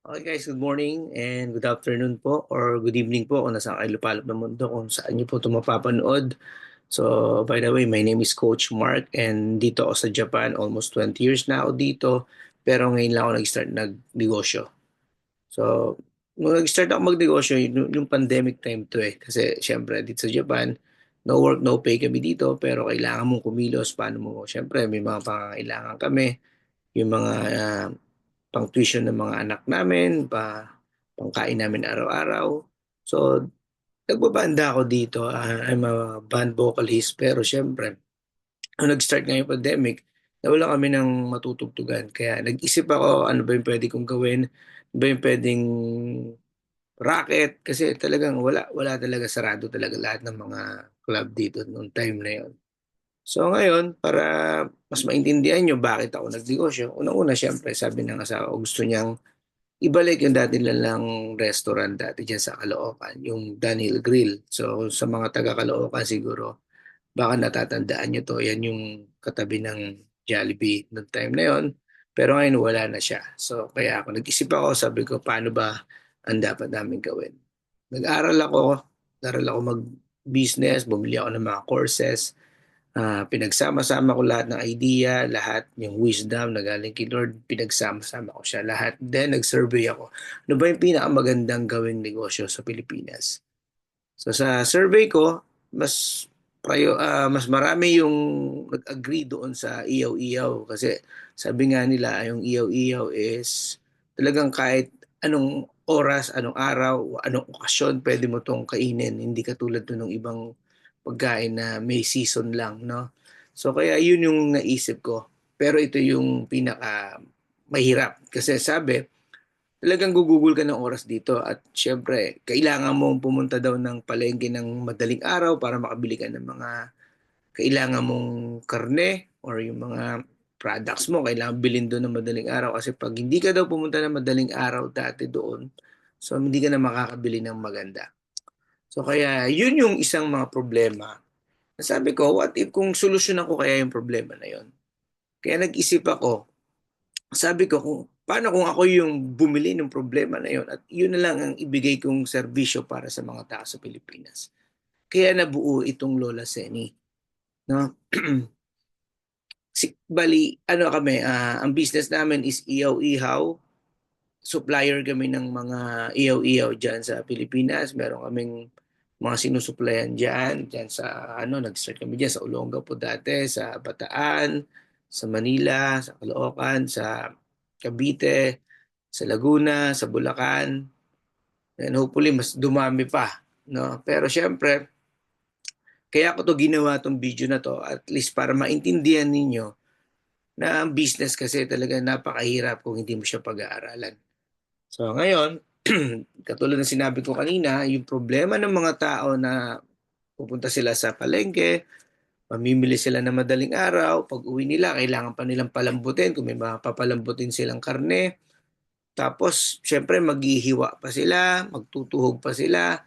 Okay guys, good morning and good afternoon po or good evening po kung nasa kayo lupalop ng mundo kung saan niyo po ito mapapanood. So, by the way, my name is Coach Mark and dito ako sa Japan. Almost 20 years na ako dito pero ngayon lang ako nag-start nagnegosyo. So, nung nag-start ako magnegosyo, yung pandemic time to eh. Kasi syempre dito sa Japan, no work, no pay kami dito pero kailangan mong kumilos. Paano mo? Syempre may mga pangangailangan kami. Yung mga pang-tuition ng mga anak namin, pangkain namin araw-araw. So, nagbabanda ako dito. I'm a band vocalist pero syempre, nung nag-start nga yung pandemic, nawala kami ng matutugtugan. Kaya nag-isip ako, ano ba yung pwede kong gawin? Ano ba yung pwedeng racket? Kasi talagang wala talaga, sarado talaga lahat ng mga club dito noong time na yon. So ngayon, para mas maintindihan nyo bakit ako nagnegosyo, unang-una syempre sabi ng asawa ko gusto niyang ibalik yung dati nilang restaurant dati dyan sa Caloocan, yung Daniel Grill. So sa mga taga Caloocan siguro, baka natatandaan nyo to, yan yung katabi ng Jollibee noong time na yon. Pero ngayon wala na siya. So kaya ako nag-isip ako, sabi ko paano ba ang dapat namin gawin. Nag-aral ako, nag-aral ako mag-business, bumili ako ng mga courses. Pinagsama-sama ko lahat ng idea, lahat yung wisdom na galing kay Lord, pinagsama-sama ko siya lahat. Then nag-survey ako. Ano ba yung pinakamagandang gawing negosyo sa Pilipinas? So sa survey ko, mas marami yung nag-agree doon sa iyaw-iyaw kasi sabi nga nila yung iyaw-iyaw is talagang kahit anong oras, anong araw, anong okasyon pwede mo tong kainin, hindi katulad to ng ibang pagkain na may season lang, no? So kaya yun yung naisip ko. Pero ito yung pinaka mahirap kasi sabi talagang gugugol ka ng oras dito at syempre kailangan mong pumunta daw ng palengke ng madaling araw para makabili ka ng mga kailangan mong karne or yung mga products mo kailangan bilhin doon ng madaling araw kasi pag hindi ka daw pumunta ng madaling araw dati doon so hindi ka na makakabili ng maganda. So kaya yun yung isang mga problema. Sabi ko, what if kung solusyonan ko kaya yung problema na yun? Kaya nag-isip ako, sabi ko kung paano kung ako yung bumili ng problema na yon at yun na lang ang ibigay kong serbisyo para sa mga tao sa Pilipinas. Kaya nabuo itong Lola Seni, no? Bali, ano kami, ang business namin is ihaw-ihaw. Supplier kami ng mga ihaw-ihaw dyan sa Pilipinas. Meron kaming mga sinusuplayan dyan sa nag-start kami dyan sa Olonga po dati, sa Bataan, sa Manila, sa Caloocan, sa Cavite, sa Laguna, sa Bulacan, and hopefully mas dumami pa, no? Pero syempre, kaya ko to ginawa tong video na to at least para maintindihan ninyo na ang business kasi talaga napakahirap kung hindi mo siya pag-aaralan. So ngayon, katulad ng sinabi ko kanina, yung problema ng mga tao na pupunta sila sa palengke, mamimili sila ng madaling araw, pag uwi nila, kailangan pa nilang palambutin kung may mga papalambutin silang karne. Tapos, syempre, maghihiwa pa sila, magtutuhog pa sila.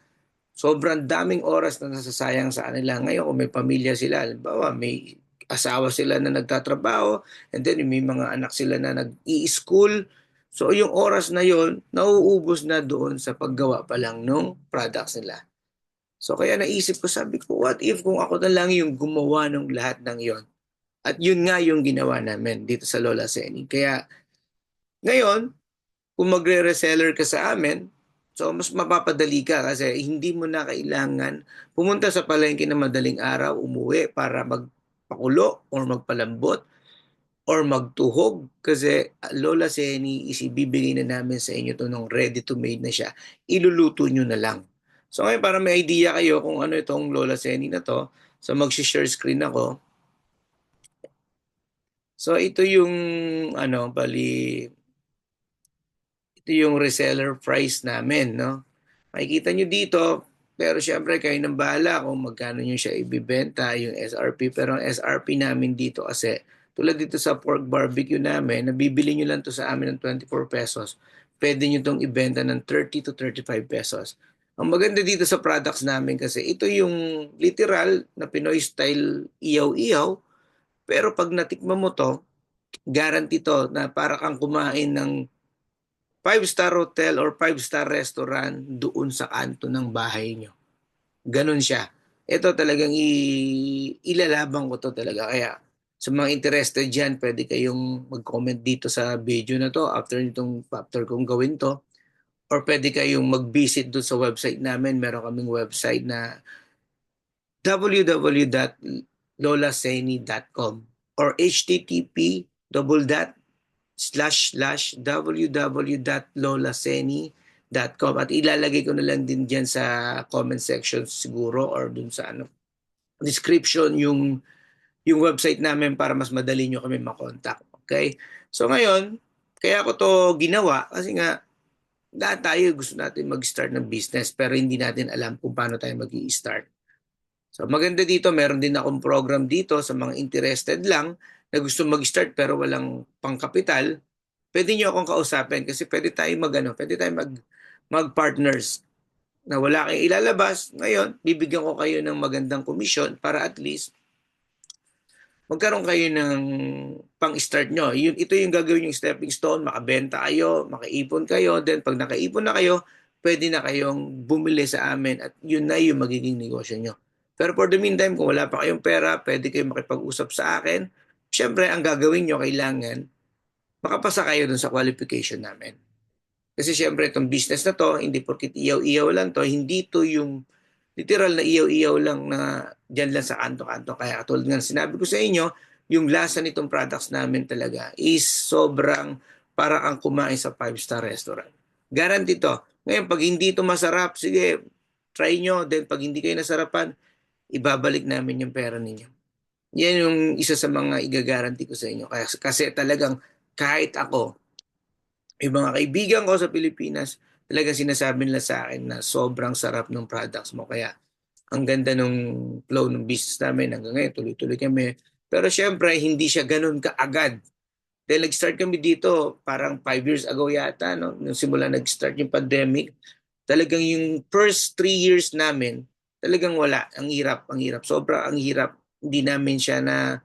Sobrang daming oras na nasasayang sa kanila. Ngayon, kung may pamilya sila, halimbawa, may asawa sila na nagtatrabaho, and then may mga anak sila na nag-i-school. So, yung oras na yon nauubos na doon sa paggawa pa lang ng products nila. So, kaya naisip ko, sabi ko, what if kung ako na lang yung gumawa ng lahat ng yon. At yun nga yung ginawa namin dito sa Lola Seni. Kaya, ngayon, kung magre-reseller ka sa amin, so mas mapapadali ka kasi hindi mo na kailangan pumunta sa palengke na madaling araw, umuwi para magpakulo or magpalambot or magtuhog kasi Lola Seni is ibibigay na namin sa inyo to nung ready to made na siya. Iluluto nyo na lang. So ngayon para may idea kayo kung ano itong Lola Seni na to, so mag-share screen ako. So ito yung bali ito yung reseller price namin, no? Makikita nyo dito, pero syempre kayo nang bahala kung magkano nyo siya ibibenta, yung SRP. Pero ang SRP namin dito kasi, tulad dito sa pork barbecue namin, nabibili nyo lang to sa amin ng 24 pesos. Pwede nyo tong ibenta ng 30 to 35 pesos. Ang maganda dito sa products namin kasi ito yung literal na Pinoy style iyaw-iyaw. Pero pag natikman mo to, guarantee to na para kang kumain ng 5-star hotel or 5-star restaurant doon sa kanto ng bahay nyo. Ganun siya. Ito talagang ilalabang ko to talaga. Kaya sa mga interested dyan, pwede kayong mag-comment dito sa video na to after kong gawin to. Or pwede kayong mag-visit doon sa website namin. Meron kaming website na www.lolaseni.com or http://www.lolaseni.com at ilalagay ko na lang din dyan sa comment section siguro or dun sa description yung website namin para mas madali nyo kami makontak. Okay? So ngayon, kaya ko to ginawa kasi nga lahat tayo gusto natin mag-start ng business pero hindi natin alam kung paano tayo mag-i-start. So maganda dito, meron din akong program dito sa mga interested lang na gusto mag-start pero walang pangkapital. Pwede niyo akong kausapin kasi pwede tayo mag-partners na wala kayong ilalabas. Ngayon, bibigyan ko kayo ng magandang komisyon para at least magkaroon kayo ng pang-start nyo. Ito yung gagawin yung stepping stone, makabenta kayo, makaipon kayo, then pag nakaipon na kayo, pwede na kayong bumili sa amin at yun na yung magiging negosyo nyo. Pero for the meantime, kung wala pa kayong pera, pwede kayong makipag-usap sa akin. Siyempre, ang gagawin nyo, kailangan makapasa kayo dun sa qualification namin. Kasi siyempre, itong business na to, hindi porkit iyaw-iyaw lang to, hindi to yung literal na iyaw-iyaw lang na dyan lang sa kanto-kanto. Kaya katulad nga sinabi ko sa inyo, yung lasa nitong products namin talaga is sobrang para ang kumain sa 5-star restaurant. Guarantee to. Ngayon, pag hindi ito masarap, sige, try nyo. Then pag hindi kayo nasarapan, ibabalik namin yung pera ninyo. Yan yung isa sa mga igagaranti ko sa inyo. Kasi talagang kahit ako, yung mga kaibigan ko sa Pilipinas, talagang sinasabi nila sa akin na sobrang sarap ng products mo. Kaya ang ganda nung flow ng business namin hanggang ngayon, tuloy-tuloy kami. Pero syempre, hindi siya ganun kaagad. Dahil nag-start kami dito parang 5 years ago yata, no? Nung simula nag-start yung pandemic. Talagang yung first 3 years namin, talagang wala. Ang hirap, ang hirap. Sobra ang hirap. Hindi namin siya na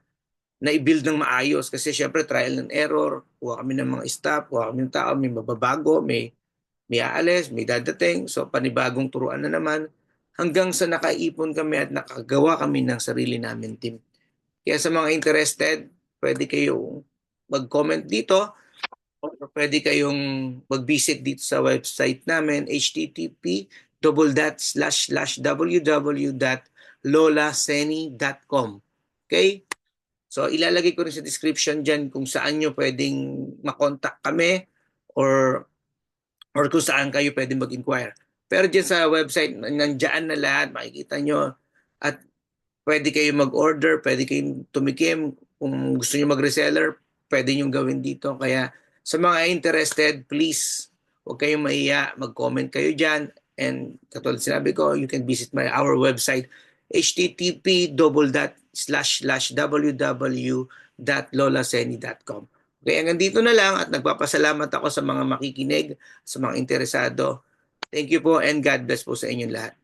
i-build ng maayos kasi syempre trial and error, kuha kami ng mga staff, kuha kami ng tao, may mababago, may aalis, may dadating, so panibagong turuan na naman hanggang sa nakaipon kami at nakagawa kami ng sarili namin team. Kaya sa mga interested, pwede kayong mag-comment dito o pwede kayong mag-visit dito sa website namin http://www.lolaseni.com. Okay? So ilalagay ko rin sa description dyan kung saan nyo pwedeng makontak kami or kung saan kayo pwedeng mag-inquire. Pero dyan sa website, nandiyan na lahat, makikita nyo. At pwede kayo mag-order, pwede kayong tumikim. Kung gusto nyo mag-reseller, pwede nyo gawin dito. Kaya sa mga interested, please, huwag kayong mahiya, mag-comment kayo dyan. And katulad sinabi ko, you can visit our website http://www.lolaseni.com. Okay, hanggang dito na lang at nagpapasalamat ako sa mga makikinig, sa mga interesado. Thank you po and God bless po sa inyong lahat.